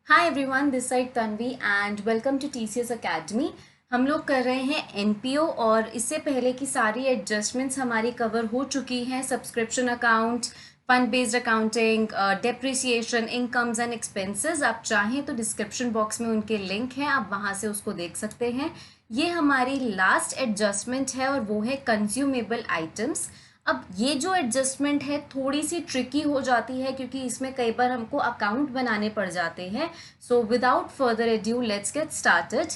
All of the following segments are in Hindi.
Hi everyone, this side Tanvi and welcome to TCS academy. हम लोग कर रहे हैं एनपीओ और इससे पहले की सारी एडजस्टमेंट्स हमारी कवर हो चुकी हैं। Subscription account, fund based accounting, depreciation, incomes and expenses. आप चाहें तो डिस्क्रिप्शन बॉक्स में उनके लिंक हैं, आप वहां से उसको देख सकते हैं। ये हमारी लास्ट एडजस्टमेंट है और वो है कंज्यूमेबल आइटम्स। अब ये जो एडजस्टमेंट है थोड़ी सी ट्रिकी हो जाती है क्योंकि इसमें कई बार हमको अकाउंट बनाने पड़ जाते हैं। So without further edu let's get started.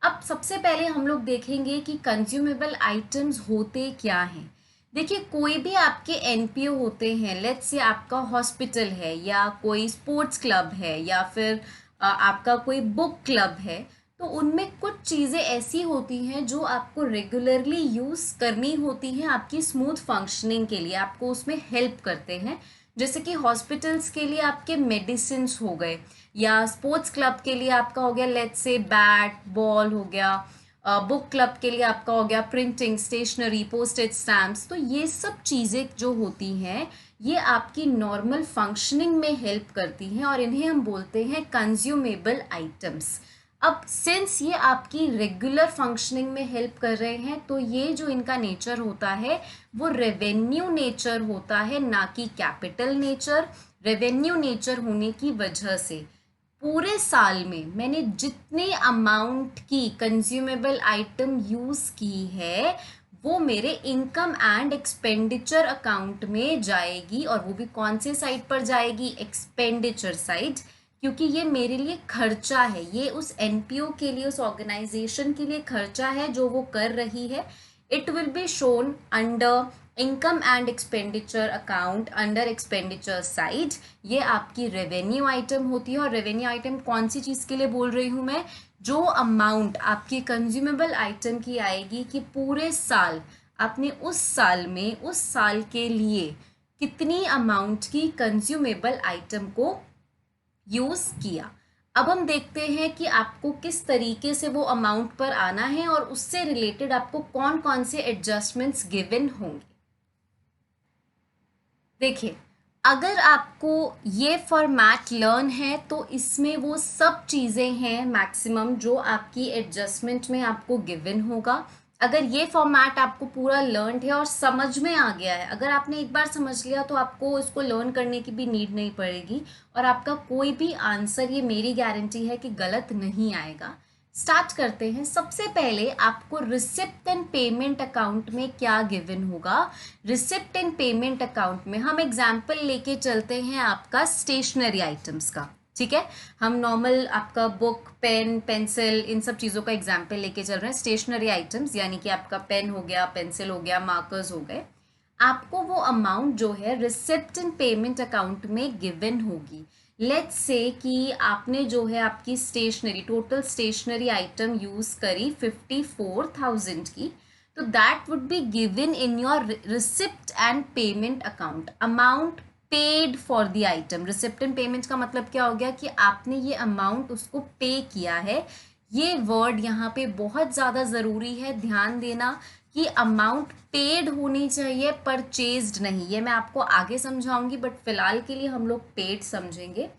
अब सबसे पहले हम लोग देखेंगे कि कंज्यूमेबल आइटम्स होते क्या हैं। देखिए, कोई भी आपके एनपीओ होते हैं, लेट्स से आपका हॉस्पिटल है या कोई स्पोर्ट्स क्लब है या फिर आपका कोई बुक क्लब है, तो उनमें कुछ चीज़ें ऐसी होती हैं जो आपको रेगुलरली यूज़ करनी होती हैं आपकी स्मूथ फंक्शनिंग के लिए, आपको उसमें हेल्प करते हैं। जैसे कि हॉस्पिटल्स के लिए आपके मेडिसिन हो गए, या स्पोर्ट्स क्लब के लिए आपका हो गया लेट्स से बैट बॉल हो गया, बुक क्लब के लिए आपका हो गया प्रिंटिंग स्टेशनरी पोस्टेज स्टैम्प्स। तो ये सब चीज़ें जो होती हैं ये आपकी नॉर्मल फंक्शनिंग में हेल्प करती हैं और इन्हें हम बोलते हैं कंज्यूमेबल आइटम्स। अब सिंस ये आपकी रेगुलर फंक्शनिंग में हेल्प कर रहे हैं तो ये जो इनका नेचर होता है वो रेवेन्यू नेचर होता है, ना कि कैपिटल नेचर। रेवेन्यू नेचर होने की वजह से पूरे साल में मैंने जितने अमाउंट की कंज्यूमेबल आइटम यूज़ की है वो मेरे इनकम एंड एक्सपेंडिचर अकाउंट में जाएगी। और वो भी कौन से साइड पर जाएगी? एक्सपेंडिचर साइड, क्योंकि ये मेरे लिए खर्चा है, ये उस एनपीओ के लिए, उस ऑर्गेनाइजेशन के लिए खर्चा है जो वो कर रही है। It will be shown under income and expenditure account under expenditure side. ये आपकी रेवेन्यू आइटम होती है। और रेवेन्यू आइटम कौन सी चीज़ के लिए बोल रही हूँ मैं? जो अमाउंट आपकी कंज्यूमेबल आइटम की आएगी कि पूरे साल आपने उस साल में उस साल के लिए कितनी अमाउंट की कंज्यूमेबल आइटम को यूज़ किया। अब हम देखते हैं कि आपको किस तरीके से वो अमाउंट पर आना है और उससे रिलेटेड आपको कौन कौन से एडजस्टमेंट्स गिवन होंगे। देखिए, अगर आपको ये फॉर्मेट लर्न है तो इसमें वो सब चीज़ें हैं मैक्सिमम जो आपकी एडजस्टमेंट में आपको गिवन होगा। अगर ये फॉर्मेट आपको पूरा लर्न है और समझ में आ गया है, अगर आपने एक बार समझ लिया तो आपको इसको लर्न करने की भी नीड नहीं पड़ेगी और आपका कोई भी आंसर, ये मेरी गारंटी है कि गलत नहीं आएगा। स्टार्ट करते हैं। सबसे पहले आपको रिसिप्ट एंड पेमेंट अकाउंट में क्या गिवन होगा। रिसिप्ट एंड पेमेंट अकाउंट में हम एग्जाम्पल लेके चलते हैं आपका स्टेशनरी आइटम्स का। ठीक है, हम नॉर्मल आपका बुक पेन पेंसिल इन सब चीज़ों का एग्जाम्पल लेके चल रहे हैं। स्टेशनरी आइटम्स यानी कि आपका पेन हो गया, पेंसिल हो गया, मार्कर्स हो गए। आपको वो अमाउंट जो है रिसिप्ट एंड पेमेंट अकाउंट में गिवन होगी। लेट्स से कि आपने जो है आपकी stationery, total stationery item use करी 54,000 की, तो that would be given in your receipt and payment account. Amount paid for the item. Receipt and payment का मतलब क्या हो गया कि आपने ये अमाउंट उसको पे किया है। ये वर्ड यहाँ पे बहुत ज़्यादा ज़रूरी है, ध्यान देना कि अमाउंट पेड होनी चाहिए, परचेज्ड नहीं। ये मैं आपको आगे समझाऊंगी बट फिलहाल के लिए हम लोग पेड समझेंगे।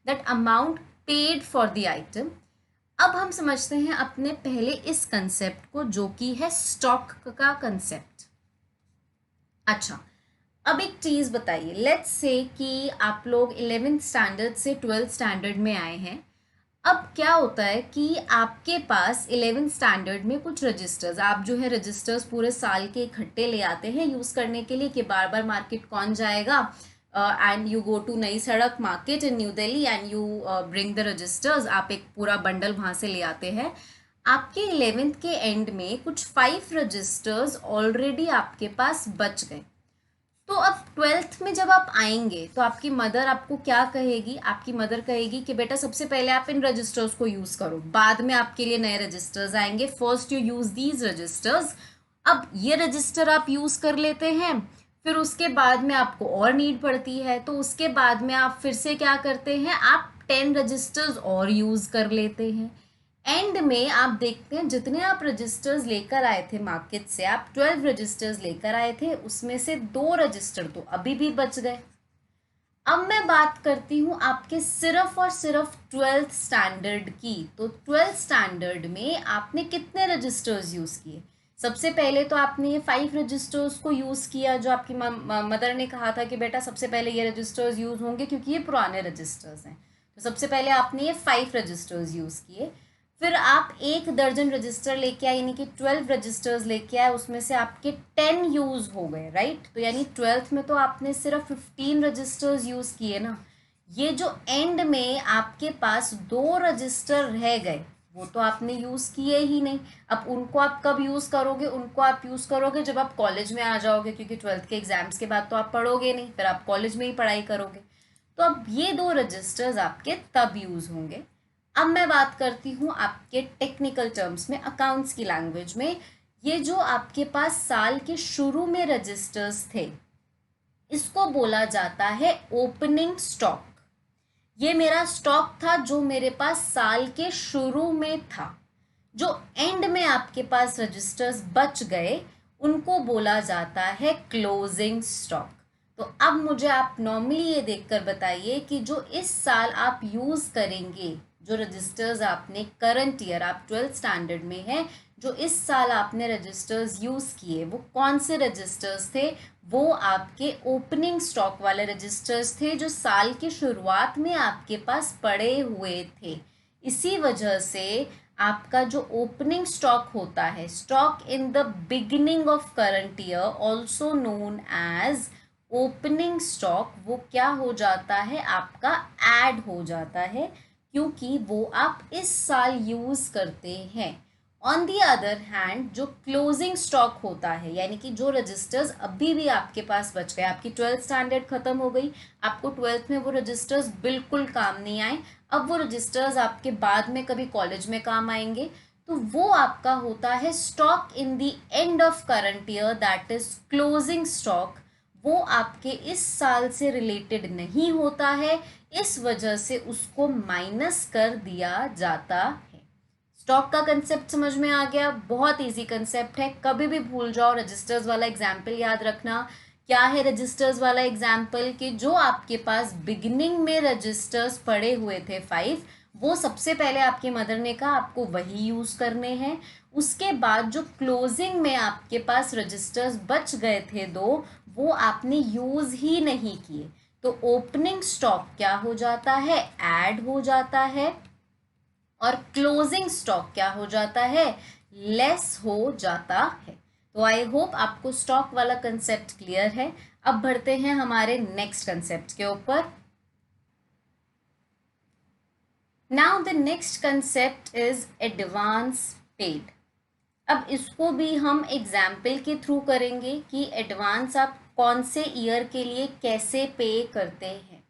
That amount paid for the item. अब हम समझते हैं अपने पहले इस कंसेप्ट को जो कि है स्टॉक का कंसेप्ट। अच्छा, अब एक चीज़ बताइए, लेट्स से कि आप लोग 11th स्टैंडर्ड से 12th स्टैंडर्ड में आए हैं। अब क्या होता है कि आपके पास 11th स्टैंडर्ड में कुछ रजिस्टर्स, आप जो है रजिस्टर्स पूरे साल के इकट्ठे ले आते हैं यूज़ करने के लिए कि बार बार मार्केट कौन जाएगा। And you go to Nai Sadak market in New Delhi and you bring the registers. आप एक पूरा बंडल वहाँ से ले आते हैं। आपके 11th के एंड में कुछ 5 रजिस्टर्स ऑलरेडी आपके पास बच गए। तो अब 12th में जब आप आएंगे तो आपकी मदर आपको क्या कहेगी? आपकी मदर कहेगी कि बेटा सबसे पहले आप इन रजिस्टर्स को यूज़ करो, बाद में आपके लिए नए रजिस्टर्स आएंगे, first you use these registers. अब ये रजिस्टर आप यूज़ कर लेते हैं, फिर उसके बाद में आपको और नीड पड़ती है तो उसके बाद में आप फिर से क्या करते हैं, आप 10 रजिस्टर्स और यूज़ कर लेते हैं। एंड में आप देखते हैं जितने आप रजिस्टर्स लेकर आए थे मार्केट से, आप 12 रजिस्टर्स लेकर आए थे, उसमें से 2 रजिस्टर तो अभी भी बच गए। अब मैं बात करती हूँ आपके सिर्फ और सिर्फ 12th स्टैंडर्ड की। तो 12th स्टैंडर्ड में आपने कितने रजिस्टर्स यूज़ किए? सबसे पहले तो आपने ये 5 रजिस्टर्स को यूज़ किया, जो आपकी मदर ने कहा था कि बेटा सबसे पहले ये रजिस्टर्स यूज़ होंगे क्योंकि ये पुराने रजिस्टर्स हैं। तो सबसे पहले आपने ये 5 रजिस्टर्स यूज़ किए। फिर आप 1 दर्जन रजिस्टर लेके आए, यानी कि 12 रजिस्टर्स लेके आए, उसमें से आपके 10 यूज़ हो गए, राइट। तो यानी 12th में तो आपने सिर्फ 15 रजिस्टर्स यूज़ किए ना। ये जो एंड में आपके पास 2 रजिस्टर रह गए, वो तो आपने यूज़ किए ही नहीं। अब उनको आप कब यूज़ करोगे? उनको आप यूज़ करोगे जब आप कॉलेज में आ जाओगे, क्योंकि 12th के एग्ज़ाम्स के बाद तो आप पढ़ोगे नहीं, फिर आप कॉलेज में ही पढ़ाई करोगे। तो अब ये 2 रजिस्टर्स आपके तब यूज़ होंगे। अब मैं बात करती हूँ आपके टेक्निकल टर्म्स में, अकाउंट्स की लैंग्वेज में। ये जो आपके पास साल के शुरू में रजिस्टर्स थे, इसको बोला जाता है ओपनिंग स्टॉक। ये मेरा स्टॉक था जो मेरे पास साल के शुरू में था। जो एंड में आपके पास रजिस्टर्स बच गए, उनको बोला जाता है क्लोजिंग स्टॉक। तो अब मुझे आप नॉर्मली ये देखकर बताइए कि जो इस साल आप यूज़ करेंगे, जो रजिस्टर्स आपने करंट ईयर, आप 12th स्टैंडर्ड में हैं, जो इस साल आपने रजिस्टर्स यूज़ किए, वो कौन से रजिस्टर्स थे? वो आपके ओपनिंग स्टॉक वाले रजिस्टर्स थे, जो साल की शुरुआत में आपके पास पड़े हुए थे। इसी वजह से आपका जो ओपनिंग स्टॉक होता है, stock in the beginning of current year, also known as opening stock, वो क्या हो जाता है? आपका ऐड हो जाता है, क्योंकि वो आप इस साल यूज़ करते हैं। ऑन दी अदर हैंड, जो क्लोजिंग स्टॉक होता है, यानी कि जो रजिस्टर्स अभी भी आपके पास बच गए, आपकी 12th स्टैंडर्ड खत्म हो गई, आपको 12th में वो रजिस्टर्स बिल्कुल काम नहीं आए, अब वो रजिस्टर्स आपके बाद में कभी कॉलेज में काम आएंगे, तो वो आपका होता है stock in the end of current year, that is closing stock. वो आपके इस साल से रिलेटेड नहीं होता है, इस वजह से उसको माइनस कर दिया जाता है। स्टॉक का कंसेप्ट समझ में आ गया? बहुत इजी कंसेप्ट है, कभी भी भूल जाओ। रजिस्टर्स वाला एग्जाम्पल याद रखना। क्या है रजिस्टर्स वाला एग्जाम्पल? कि जो आपके पास बिगिनिंग में रजिस्टर्स पड़े हुए थे 5, वो सबसे पहले आपकी मदर ने कहा आपको वही यूज़ करने हैं। उसके बाद जो क्लोजिंग में आपके पास रजिस्टर्स बच गए थे 2, वो आपने यूज़ ही नहीं किए। तो ओपनिंग स्टॉक क्या हो जाता है? ऐड हो जाता है। और क्लोजिंग स्टॉक क्या हो जाता है? लेस हो जाता है। तो आई होप आपको स्टॉक वाला कंसेप्ट क्लियर है। अब बढ़ते हैं हमारे नेक्स्ट कंसेप्ट के ऊपर। Now the next concept is advance paid. अब इसको भी हम एग्जाम्पल के थ्रू करेंगे कि एडवांस आप कौन से ईयर के लिए कैसे पे करते हैं।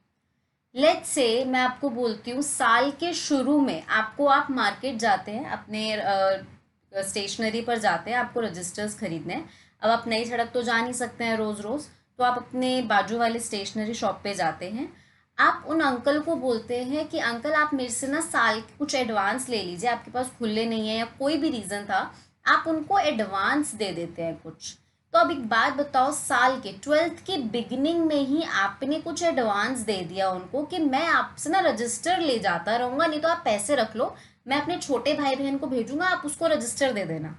लेट्स से मैं आपको बोलती हूँ, साल के शुरू में आपको, आप मार्केट जाते हैं, अपने स्टेशनरी पर जाते हैं, आपको रजिस्टर्स खरीदने हैं। अब आप नई सड़क तो जा नहीं सकते हैं रोज़ रोज़, तो आप अपने बाजू वाले स्टेशनरी शॉप पे जाते हैं। आप उन अंकल को बोलते हैं कि अंकल आप मेरे से ना साल कुछ एडवांस ले लीजिए, आपके पास खुले नहीं है या कोई भी रीज़न था, आप उनको एडवांस दे देते हैं कुछ। तो अब एक बात बताओ, साल के 12th के बिगिनिंग में ही आपने कुछ एडवांस दे दिया उनको कि मैं आपसे ना रजिस्टर ले जाता रहूँगा, नहीं तो आप पैसे रख लो, मैं अपने छोटे भाई बहन को भेजूंगा, आप उसको रजिस्टर दे देना।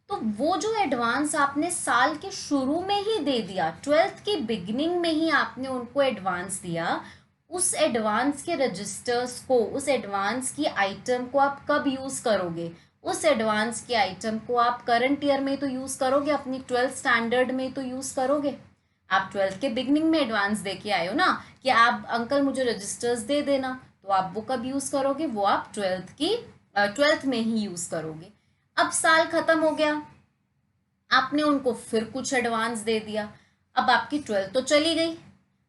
तो वो जो एडवांस आपने साल के शुरू में ही दे दिया, 12th के बिगिनिंग में ही आपने उनको एडवांस दिया, उस एडवांस के रजिस्टर्स को, उस एडवांस की आइटम को आप कब यूज़ करोगे? उस एडवांस के आइटम को आप करंट ईयर में तो यूज़ करोगे, अपनी 12th स्टैंडर्ड में तो यूज़ करोगे। आप 12th के बिगनिंग में एडवांस दे के आए हो ना कि आप अंकल मुझे रजिस्टर्स दे देना, तो आप वो कब यूज़ करोगे? वो आप 12th में ही यूज़ करोगे। अब साल ख़त्म हो गया, आपने उनको फिर कुछ एडवांस दे दिया, अब आपकी 12th तो चली गई,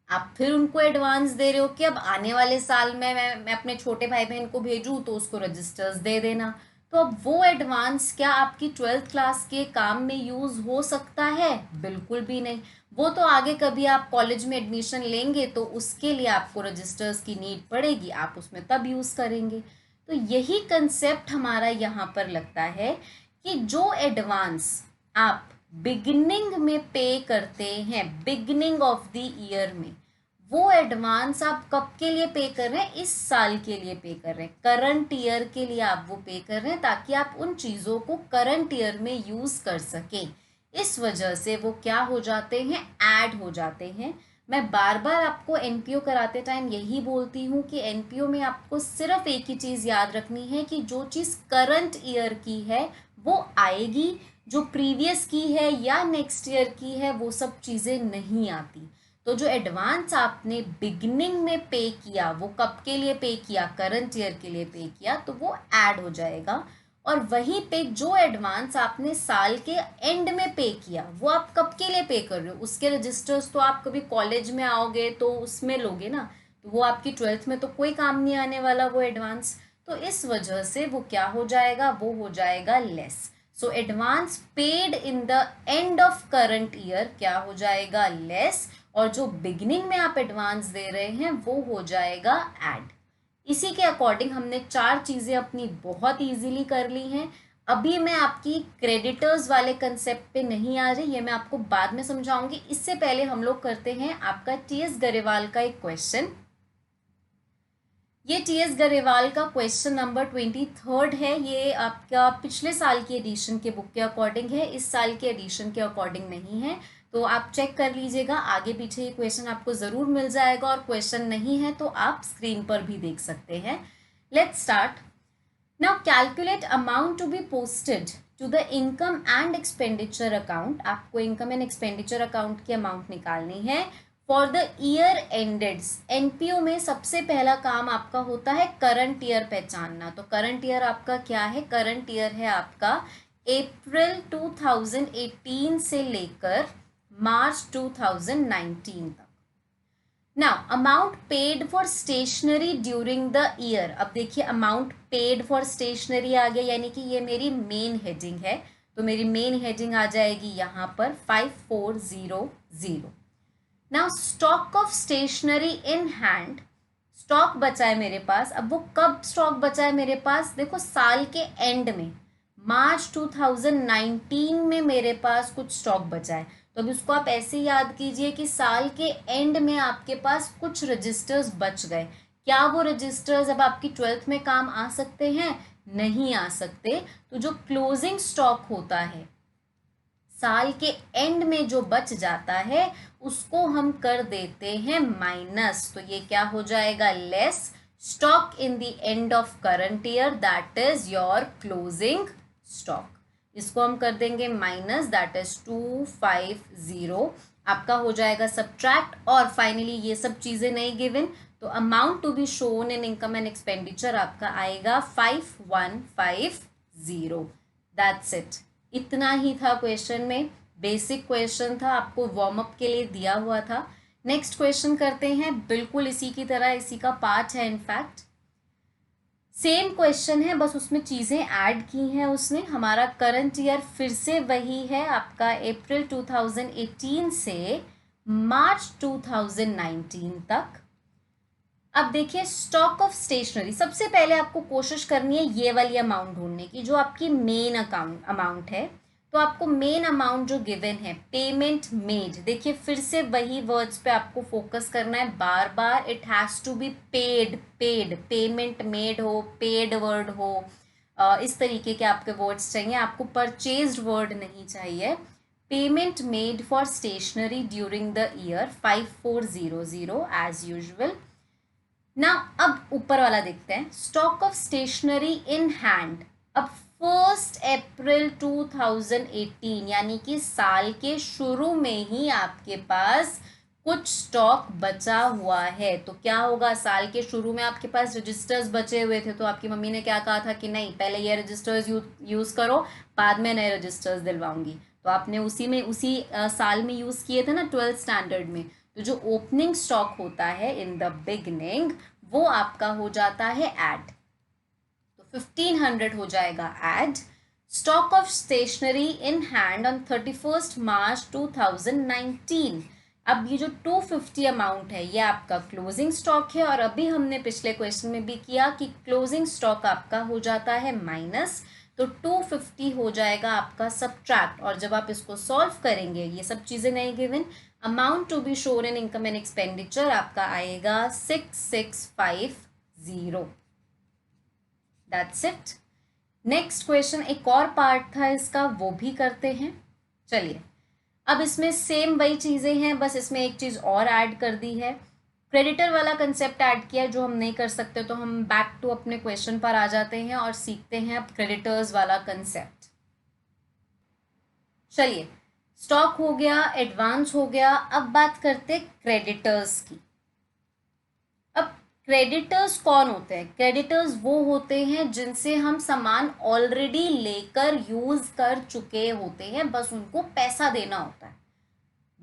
आप फिर उनको एडवांस दे रहे हो कि अब आने वाले साल में मैं अपने छोटे भाई बहन को भेजूँ तो उसको रजिस्टर्स दे देना। तो अब वो एडवांस क्या आपकी 12th क्लास के काम में यूज़ हो सकता है? बिल्कुल भी नहीं। वो तो आगे कभी आप कॉलेज में एडमिशन लेंगे तो उसके लिए आपको रजिस्टर्स की नीड पड़ेगी, आप उसमें तब यूज़ करेंगे। तो यही कंसेप्ट हमारा यहाँ पर लगता है कि जो एडवांस आप बिगिनिंग में पे करते हैं, बिगिनिंग ऑफ द ईयर में, वो एडवांस आप कब के लिए पे कर रहे हैं, इस साल के लिए पे कर रहे हैं, करंट ईयर के लिए आप वो पे कर रहे हैं, ताकि आप उन चीज़ों को करंट ईयर में यूज़ कर सकें। इस वजह से वो क्या हो जाते हैं, ऐड हो जाते हैं। मैं बार बार आपको एनपीओ कराते टाइम यही बोलती हूँ कि एनपीओ में आपको सिर्फ एक ही चीज़ याद रखनी है कि जो चीज़ करंट ईयर की है वो आएगी, जो प्रीवियस की है या नेक्स्ट ईयर की है वो सब चीज़ें नहीं आती। तो जो एडवांस आपने बिगनिंग में पे किया वो कब के लिए पे किया, करंट ईयर के लिए पे किया, तो वो ऐड हो जाएगा। और वहीं पे जो एडवांस आपने साल के एंड में पे किया वो आप कब के लिए पे कर रहे हो, उसके रजिस्टर्स तो आप कभी कॉलेज में आओगे तो उसमें लोगे ना, तो वो आपकी 12th में तो कोई काम नहीं आने वाला वो एडवांस। तो इस वजह से वो क्या हो जाएगा, वो हो जाएगा less. So advance paid in the end of current year क्या हो जाएगा, लेस। और जो बिगिनिंग में आप एडवांस दे रहे हैं वो हो जाएगा ऐड। इसी के अकॉर्डिंग हमने 4 चीज़ें अपनी बहुत इजीली कर ली हैं। अभी मैं आपकी क्रेडिटर्स वाले कंसेप्ट पे नहीं आ रही, ये मैं आपको बाद में समझाऊंगी। इससे पहले हम लोग करते हैं आपका टीएस गरेवाल का एक क्वेश्चन। ये टीएस गरेवाल का क्वेश्चन नंबर 23 है। ये आपका पिछले साल की एडिशन के बुक के अकॉर्डिंग है, इस साल के एडिशन के अकॉर्डिंग नहीं है। तो आप चेक कर लीजिएगा, आगे पीछे ये क्वेश्चन आपको ज़रूर मिल जाएगा, और क्वेश्चन नहीं है तो आप स्क्रीन पर भी देख सकते हैं। Let's start now. Calculate amount to be posted to the income and expenditure account. आपको इनकम एंड एक्सपेंडिचर अकाउंट की अमाउंट निकालनी है for the year ended. NPO में सबसे पहला काम आपका होता है करंट ईयर पहचानना। तो करंट ईयर आपका क्या है, करंट ईयर है आपका अप्रैल 2018 से लेकर मार्च 2019 तक। Now amount paid for stationery during the year. अब देखिए अमाउंट पेड फॉर स्टेशनरी आ गया, यानी कि ये मेरी मेन हेडिंग है। तो मेरी मेन हेडिंग आ जाएगी यहाँ पर 5400। Now stock of stationery in hand. Stock बचा है मेरे पास। अब वो कब स्टॉक बचा है मेरे पास, देखो साल के एंड में, मार्च 2019 में मेरे पास कुछ स्टॉक बचा है। तो अभी उसको आप ऐसे याद कीजिए कि साल के एंड में आपके पास कुछ रजिस्टर्स बच गए। क्या वो रजिस्टर्स अब आपकी 12th में काम आ सकते हैं, नहीं आ सकते। तो जो क्लोजिंग स्टॉक होता है साल के एंड में जो बच जाता है उसको हम कर देते हैं माइनस। तो ये क्या हो जाएगा, less stock in the end of current year, that is your closing stock. इसको हम कर देंगे माइनस, दैट इज 250। आपका हो जाएगा सब्ट्रैक्ट, और फाइनली ये सब चीज़ें नहीं गिवन, तो amount to be shown in income and expenditure आपका आएगा 5150। That's it. इतना ही था क्वेश्चन में, बेसिक क्वेश्चन था, आपको वार्म अप के लिए दिया हुआ था। नेक्स्ट क्वेश्चन करते हैं, बिल्कुल इसी की तरह, इसी का पार्ट है इनफैक्ट। सेम क्वेश्चन है, बस उसमें चीज़ें ऐड की हैं उसने। हमारा करंट ईयर फिर से वही है आपका अप्रैल 2018 से मार्च 2019 तक। अब देखिए स्टॉक ऑफ स्टेशनरी, सबसे पहले आपको कोशिश करनी है ये वाली अमाउंट ढूंढने की जो आपकी मेन अमाउंट है। तो आपको मेन अमाउंट जो गिवन है, पेमेंट मेड, देखिए फिर से वही वर्ड्स पे आपको फोकस करना है बार बार। It has to be paid, paid, payment made हो, पेड वर्ड हो, इस तरीके के आपके वर्ड्स चाहिए, आपको परचेज्ड वर्ड नहीं चाहिए। Payment made for stationery during the year 5400 as usual. ना अब ऊपर वाला देखते हैं, stock of stationery in hand. अब 1 अप्रैल 2018 यानी कि साल के शुरू में ही आपके पास कुछ स्टॉक बचा हुआ है। तो क्या होगा, साल के शुरू में आपके पास रजिस्टर्स बचे हुए थे, तो आपकी मम्मी ने क्या कहा था कि नहीं पहले ये रजिस्टर्स यूज़ करो, बाद में नए रजिस्टर्स दिलवाऊंगी। तो आपने उसी साल में यूज़ किए थे ना 12th स्टैंडर्ड में। तो जो ओपनिंग स्टॉक होता है इन द बिगनिंग वो आपका हो जाता है ऐड। तो 1500 हो जाएगा add. Stock of stationery in hand on 31 March 2019। अब ये जो 250 अमाउंट है ये आपका क्लोजिंग स्टॉक है, और अभी हमने पिछले क्वेश्चन में भी किया कि क्लोजिंग स्टॉक आपका हो जाता है माइनस। तो तो 250 हो जाएगा आपका सब्ट्रैक्ट, और जब आप इसको सॉल्व करेंगे, ये सब चीज़ें नहीं given, amount to be shown in income and expenditure आपका आएगा 6650। That's it. नेक्स्ट क्वेश्चन एक और पार्ट था इसका, वो भी करते हैं। चलिए, अब इसमें सेम वही चीज़ें हैं, बस इसमें एक चीज़ और ऐड कर दी है, क्रेडिटर वाला कंसेप्ट ऐड किया जो हम नहीं कर सकते, तो हम बैक टू अपने क्वेश्चन पर आ जाते हैं और सीखते हैं अब क्रेडिटर्स वाला कंसेप्ट। चलिए, स्टॉक हो गया, एडवांस हो गया, अब बात करते क्रेडिटर्स की। अब क्रेडिटर्स कौन होते हैं? क्रेडिटर्स वो होते हैं जिनसे हम सामान ऑलरेडी लेकर यूज कर चुके होते हैं, बस उनको पैसा देना होता है।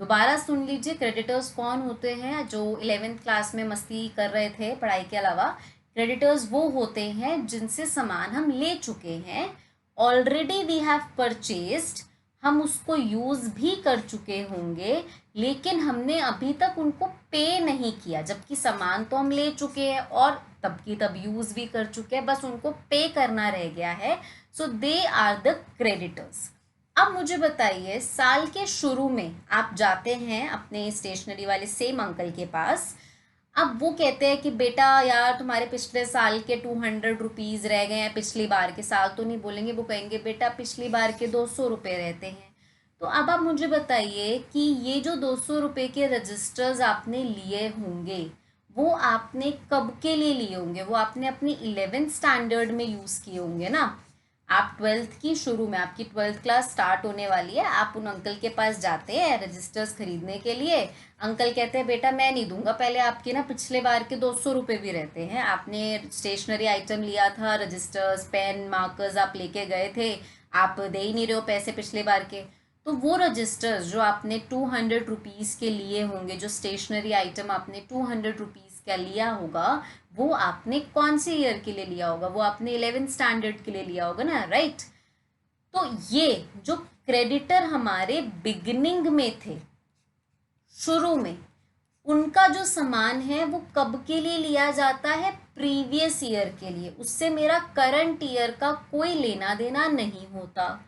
दोबारा सुन लीजिए, क्रेडिटर्स कौन होते हैं? जो 11th क्लास में मस्ती कर रहे थे पढ़ाई के अलावा, क्रेडिटर्स वो होते हैं जिनसे सामान हम ले चुके हैं, ऑलरेडी वी हैव परचेज्ड, हम उसको यूज़ भी कर चुके होंगे, लेकिन हमने अभी तक उनको पे नहीं किया, जबकि सामान तो हम ले चुके हैं और तब की तब यूज़ भी कर चुके हैं, बस उनको पे करना रह गया है। सो दे आर द क्रेडिटर्स। अब मुझे बताइए, साल के शुरू में आप जाते हैं अपने स्टेशनरी वाले सेम अंकल के पास, अब वो कहते हैं कि बेटा यार तुम्हारे पिछले साल के 200 रुपीज़ रह गए हैं, पिछली बार के साल तो नहीं बोलेंगे, वो कहेंगे बेटा पिछली बार के 200 रुपये रहते हैं। तो अब आप मुझे बताइए कि ये जो 200 रुपये के रजिस्टर्स आपने लिए होंगे, वो आपने कब के लिए लिए होंगे? वो आपने अपनी 11th स्टैंडर्ड में यूज़ किए होंगे ना। आप 12th की शुरू में, आपकी 12th क्लास स्टार्ट होने वाली है, आप उन अंकल के पास जाते हैं रजिस्टर्स खरीदने के लिए। अंकल कहते हैं बेटा मैं नहीं दूंगा, पहले आपके ना पिछले बार के 200 रुपये भी रहते हैं, आपने स्टेशनरी आइटम लिया था, रजिस्टर्स पेन मार्कर्स आप लेके गए थे, आप दे ही नहीं रहे हो पैसे पिछले बार के। तो वो रजिस्टर्स जो आपने 200 रुपीज़ के लिए होंगे, जो स्टेशनरी आइटम आपने 200 रुपीज़ का लिया होगा, वो आपने कौन से ईयर के लिए लिया होगा? वो आपने 11th स्टैंडर्ड के लिए लिया होगा ना, राइट। तो ये जो क्रेडिटर हमारे बिगिनिंग में थे, शुरू में, उनका जो सामान है वो कब के लिए लिया जाता है? प्रीवियस ईयर के लिए। उससे मेरा करंट ईयर का कोई लेना देना नहीं होता।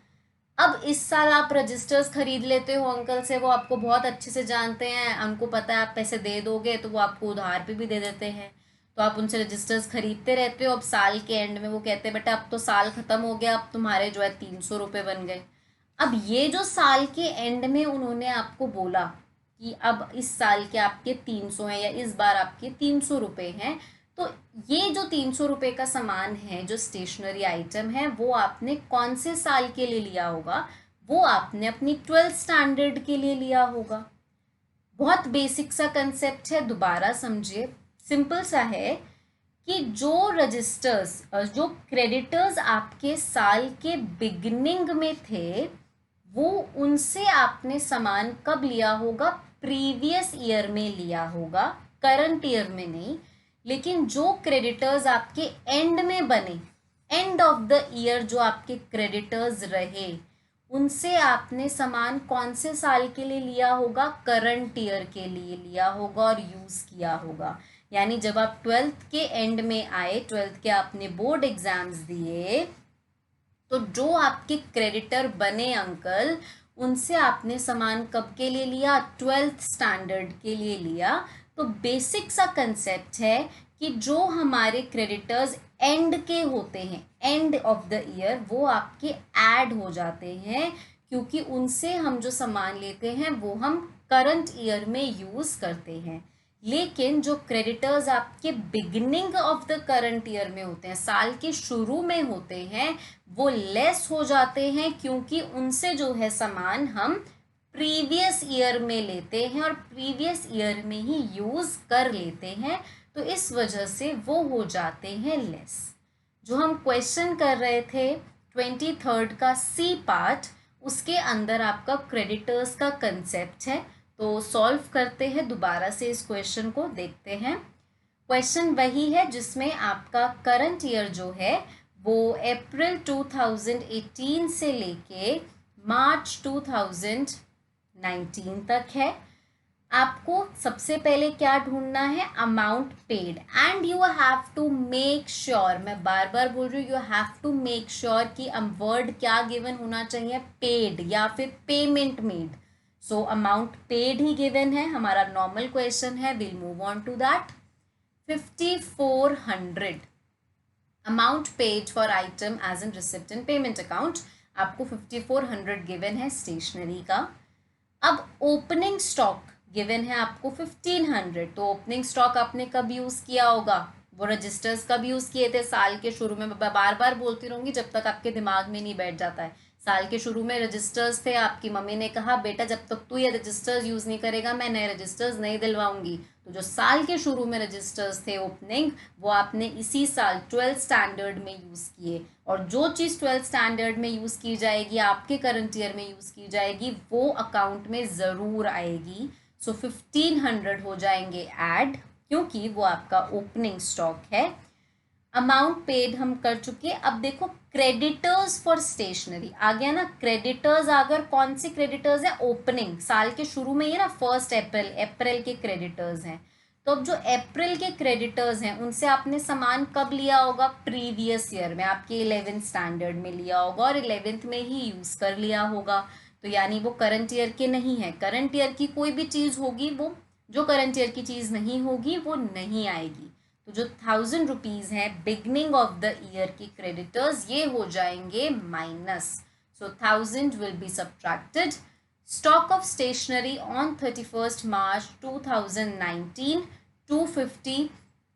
अब इस साल आप रजिस्टर्स खरीद लेते हो अंकल से, वो आपको बहुत अच्छे से जानते हैं, उनको पता है आप पैसे दे दोगे तो वो आपको उधार पे भी दे देते हैं, तो आप उनसे रजिस्टर्स खरीदते रहते हो। अब साल के एंड में वो कहते हैं बेटा अब तो साल ख़त्म हो गया, अब तुम्हारे जो है 300 रुपये बन गए। अब ये जो साल के एंड में उन्होंने आपको बोला कि अब इस साल के आपके 300 हैं, या इस बार आपके 300 रुपये हैं, तो ये जो 300 रुपये का सामान है, जो स्टेशनरी आइटम है, वो आपने कौन से साल के लिए लिया होगा? वो आपने अपनी 12th स्टैंडर्ड के लिए लिया होगा। बहुत बेसिक सा कंसेप्ट है, दोबारा समझिए, सिंपल सा है कि जो रजिस्टर्स, जो क्रेडिटर्स आपके साल के बिगिनिंग में थे, वो उनसे आपने सामान कब लिया होगा? प्रीवियस ईयर में लिया होगा, करंट ईयर में नहीं। लेकिन जो क्रेडिटर्स आपके एंड में बने, एंड ऑफ द ईयर जो आपके क्रेडिटर्स रहे, उनसे आपने सामान कौन से साल के लिए लिया होगा? करंट ईयर के लिए लिया होगा और यूज़ किया होगा। यानी जब आप 12th के एंड में आए, 12th के आपने बोर्ड एग्जाम्स दिए, तो जो आपके क्रेडिटर बने अंकल, उनसे आपने सामान कब के लिए लिया? 12th स्टैंडर्ड के लिए लिया। तो बेसिक सा कंसेप्ट है कि जो हमारे क्रेडिटर्स एंड के होते हैं, एंड ऑफ द ईयर, वो आपके ऐड हो जाते हैं, क्योंकि उनसे हम जो सामान लेते हैं वो हम करंट ईयर में यूज़ करते हैं। लेकिन जो क्रेडिटर्स आपके beginning of the current year में होते हैं, साल के शुरू में होते हैं, वो लेस हो जाते हैं, क्योंकि उनसे जो है सामान हम प्रीवियस ईयर में लेते हैं और प्रीवियस ईयर में ही यूज़ कर लेते हैं, तो इस वजह से वो हो जाते हैं लेस। जो हम क्वेश्चन कर रहे थे 23rd का सी पार्ट, उसके अंदर आपका क्रेडिटर्स का कंसेप्ट है। तो सॉल्व करते हैं, दोबारा से इस क्वेश्चन को देखते हैं। क्वेश्चन वही है जिसमें आपका करंट ईयर जो है वो अप्रैल 2018 से लेके मार्च 2019 तक है। आपको सबसे पहले क्या ढूंढना है, amount paid, and you have to make sure, मैं बार बार बोल रही हूँ, you have to make sure कि वर्ड क्या गिवन होना चाहिए, पेड या फिर payment made. So amount paid ही गिवन है, हमारा नॉर्मल क्वेश्चन है, will move on to that. 5400 amount paid for item as in receipt in payment account, आपको 5400 गिवन है स्टेशनरी का। अब ओपनिंग स्टॉक गिवन है आपको 1500, तो ओपनिंग स्टॉक आपने कब यूज किया होगा, वो रजिस्टर्स कब यूज किए थे, साल के शुरू में, मैं बार बार बोलती रहूंगी जब तक आपके दिमाग में नहीं बैठ जाता है। साल के शुरू में रजिस्टर्स थे, आपकी मम्मी ने कहा बेटा जब तक तू ये रजिस्टर्स यूज नहीं करेगा मैं नए रजिस्टर्स नहीं दिलवाऊंगी। तो जो साल के शुरू में रजिस्टर्स थे ओपनिंग, वो आपने इसी साल 12th स्टैंडर्ड में यूज किए, और जो चीज़ 12th स्टैंडर्ड में यूज की जाएगी, आपके करंट ईयर में यूज की जाएगी, वो अकाउंट में जरूर आएगी। सो 1500 हो जाएंगे ऐड, क्योंकि वो आपका ओपनिंग स्टॉक है। अमाउंट पेड हम कर चुके। अब देखो क्रेडिटर्स फॉर स्टेशनरी आ गया ना, क्रेडिटर्स अगर कौन से क्रेडिटर्स है, ओपनिंग साल के शुरू में ही ना, 1 अप्रैल के क्रेडिटर्स हैं। तो अब जो अप्रैल के क्रेडिटर्स हैं उनसे आपने सामान कब लिया होगा, प्रीवियस ईयर में, आपके 11th स्टैंडर्ड में लिया होगा और 11th में ही यूज कर लिया होगा। तो यानी वो करंट ईयर के नहीं है, करंट ईयर की कोई भी चीज होगी, वो जो करंट ईयर की चीज नहीं होगी वो नहीं आएगी। तो जो 1000 रुपीज है बिगनिंग ऑफ द ईयर की क्रेडिटर्स, ये हो जाएंगे minus. So 1000 will be subtracted. Stock of stationery on 31st March 2019 250।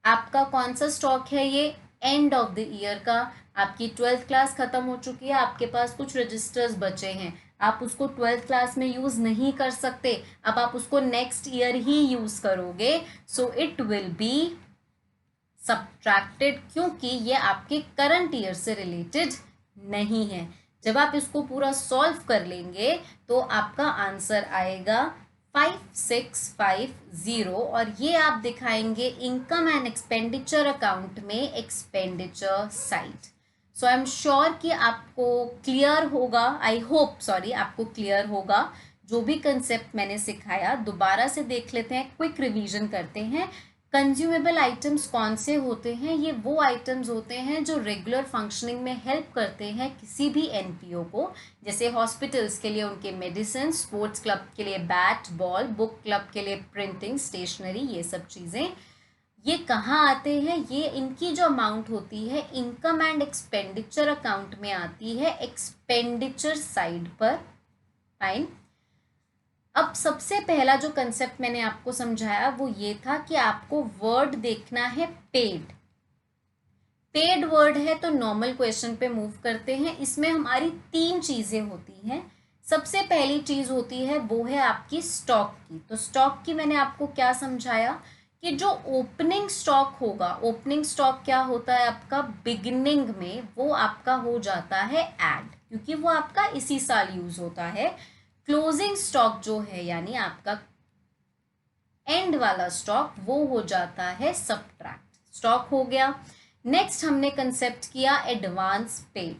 आपका कौन सा स्टॉक है ये, एंड ऑफ द ईयर का, आपकी 12th क्लास खत्म हो चुकी है, आपके पास कुछ रजिस्टर्स बचे हैं, आप उसको 12th क्लास में यूज नहीं कर सकते, अब आप उसको नेक्स्ट ईयर ही यूज करोगे। So it will be subtracted, क्योंकि ये आपके करंट ईयर से रिलेटेड नहीं है। जब आप इसको पूरा सॉल्व कर लेंगे तो आपका आंसर आएगा 5650, और ये आप दिखाएंगे इनकम एंड एक्सपेंडिचर अकाउंट में expenditure side. So I am sure कि आपको क्लियर होगा, आई होप, सॉरी, आपको क्लियर होगा। जो भी कंसेप्ट मैंने सिखाया दोबारा से देख लेते हैं, क्विक रिवीजन करते हैं। कंज्यूमेबल आइटम्स कौन से होते हैं, ये वो आइटम्स होते हैं जो रेगुलर फंक्शनिंग में हेल्प करते हैं किसी भी एनपीओ को, जैसे हॉस्पिटल्स के लिए उनके मेडिसिन, स्पोर्ट्स क्लब के लिए बैट बॉल, बुक क्लब के लिए प्रिंटिंग स्टेशनरी, ये सब चीज़ें। ये कहाँ आते हैं, ये इनकी जो अमाउंट होती है इनकम एंड एक्सपेंडिचर अकाउंट में आती है, एक्सपेंडिचर साइड पर। फाइन। अब सबसे पहला जो कंसेप्ट मैंने आपको समझाया वो ये था कि आपको वर्ड देखना है पेड। पेड वर्ड है तो नॉर्मल क्वेश्चन पे मूव करते हैं। इसमें हमारी 3 चीजें होती हैं। सबसे पहली चीज होती है वो है आपकी स्टॉक की। तो स्टॉक की मैंने आपको क्या समझाया कि जो ओपनिंग स्टॉक होगा, ओपनिंग स्टॉक क्या होता है आपका बिगिनिंग में, वो आपका हो जाता है ऐड, क्योंकि वो आपका इसी साल यूज होता है। क्लोजिंग स्टॉक जो है यानी आपका एंड वाला स्टॉक, वो हो जाता है सब्ट्रैक्ट। स्टॉक हो गया। नेक्स्ट हमने कंसेप्ट किया एडवांस पेड।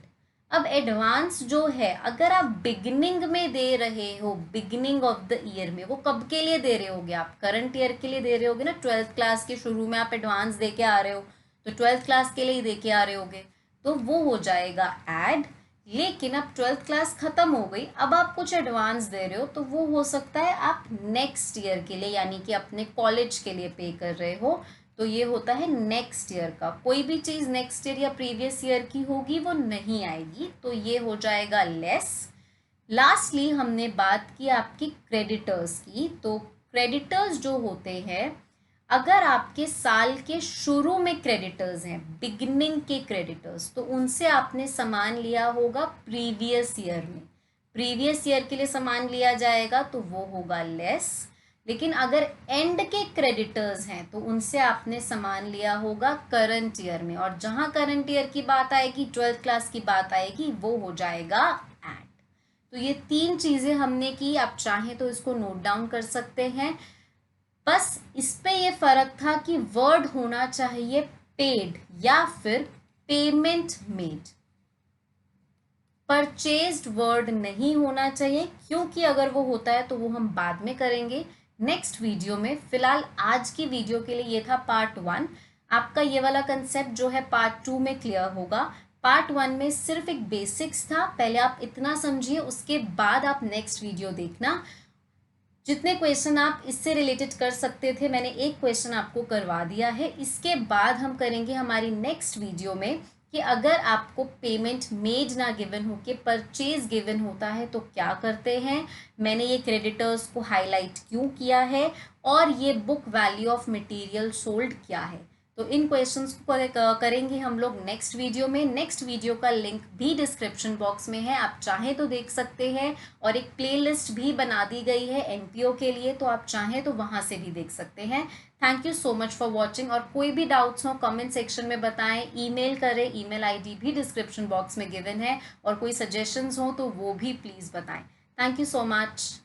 अब एडवांस जो है अगर आप बिगिनिंग में दे रहे हो, बिगिनिंग ऑफ द ईयर में, वो कब के लिए दे रहे होगे, आप करंट ईयर के लिए दे रहे होगे ना, 12th क्लास के शुरू में आप एडवांस दे के आ रहे हो, तो 12th क्लास के लिए ही दे के आ रहे होगे, तो वो हो जाएगा ऐड। लेकिन अब 12th क्लास खत्म हो गई, अब आप कुछ एडवांस दे रहे हो, तो वो हो सकता है आप नेक्स्ट ईयर के लिए यानी कि अपने कॉलेज के लिए पे कर रहे हो, तो ये होता है नेक्स्ट ईयर का। कोई भी चीज़ नेक्स्ट ईयर या प्रीवियस ईयर की होगी वो नहीं आएगी, तो ये हो जाएगा लेस। लास्टली हमने बात की आपकी क्रेडिटर्स की। तो क्रेडिटर्स जो होते हैं, अगर आपके साल के शुरू में क्रेडिटर्स हैं, बिगिनिंग के क्रेडिटर्स, तो उनसे आपने सामान लिया होगा प्रीवियस ईयर में, प्रीवियस ईयर के लिए सामान लिया जाएगा तो वो होगा लेस। लेकिन अगर एंड के क्रेडिटर्स हैं तो उनसे आपने सामान लिया होगा करंट ईयर में, और जहां करंट ईयर की बात आएगी, 12th क्लास की बात आएगी, वो हो जाएगा ऐड। तो ये 3 चीज़ें हमने की, आप चाहें तो इसको नोट डाउन कर सकते हैं। बस इस पे ये फर्क था कि वर्ड होना चाहिए पेड या फिर पेमेंट मेड, परचेज्ड वर्ड नहीं होना चाहिए, क्योंकि अगर वो होता है तो वो हम बाद में करेंगे। नेक्स्ट वीडियो में। फिलहाल आज की वीडियो के लिए ये था पार्ट 1। आपका ये वाला कंसेप्ट जो है पार्ट 2 में क्लियर होगा। पार्ट 1 में सिर्फ एक बेसिक्स था, पहले आप इतना समझिए, उसके बाद आप नेक्स्ट वीडियो देखना। जितने क्वेश्चन आप इससे रिलेटेड कर सकते थे, मैंने एक क्वेश्चन आपको करवा दिया है। इसके बाद हम करेंगे हमारी नेक्स्ट वीडियो में कि अगर आपको पेमेंट मेड ना गिवन हो के परचेज गिवन होता है तो क्या करते हैं, मैंने ये क्रेडिटर्स को हाईलाइट क्यों किया है, और ये book value of material sold क्या है। तो इन क्वेश्चंस को करेंगे हम लोग नेक्स्ट वीडियो में। नेक्स्ट वीडियो का लिंक भी डिस्क्रिप्शन बॉक्स में है, आप चाहें तो देख सकते हैं, और एक प्लेलिस्ट भी बना दी गई है एनपीओ के लिए, तो आप चाहें तो वहां से भी देख सकते हैं। Thank you so much for watching, और कोई भी डाउट्स हो कमेंट सेक्शन में बताएं, ईमेल करें, ईमेल आईडी भी डिस्क्रिप्शन बॉक्स में गिवन है, और कोई सजेशंस हो तो वो भी प्लीज़ बताएं। Thank you so much.